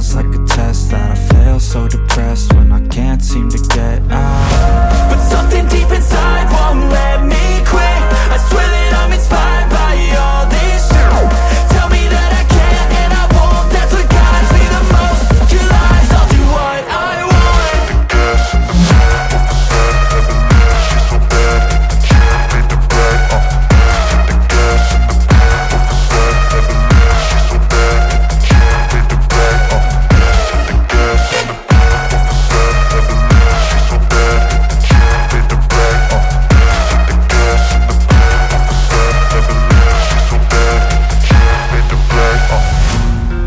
almost like a test that I fail, so depressed when I can't seem to get out. But something deep inside won't let me quit. I swear that I'm inspired by all this shit. Tell me that I can't and I won't. That's what guides me the most. Your lies, I'll do what I want.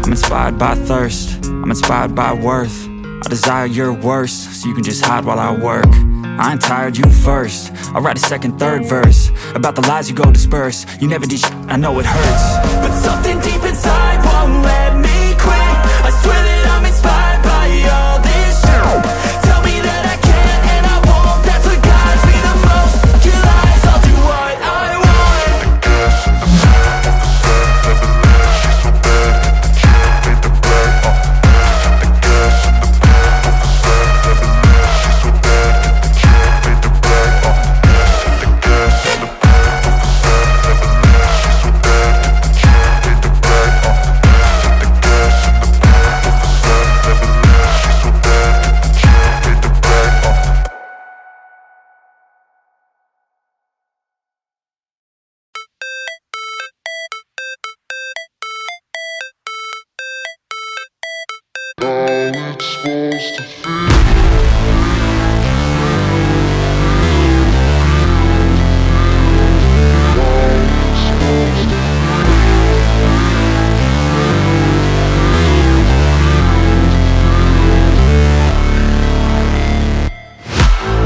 I'm inspired by thirst, I'm inspired by worth. I desire your worst, so you can just hide while I work. I ain't tired, you first. I'll write a second, third verse about the lies you go disperse. You never did shit, I know it hurts. But something deep inside won't let me quit. I swear that I'm inspired by all this shit. Tell me that I can't and I won't. That's what guides me the most. Your lies, I'll do what I want.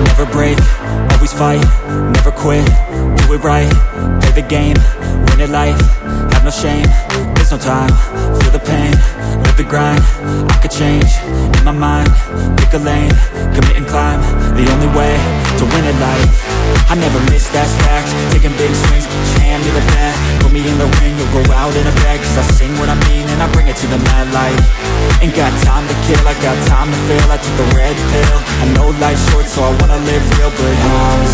Never break, always fight, never quit, do it right, play the game, win it life, have no shame, there's no time, feel the pain, live the grind, I could change, in my mind, pick a lane, commit and climb, the only way to win it life. I never miss, that's fact, taking big swings, put your hand to the bat, put me in the ring, you'll go out in a bag, cause I sing what I mean and I bring it to the mad light. Ain't got time to kill, I got time to feel, I took the red pill, I know life's short so I wanna live real, but I'm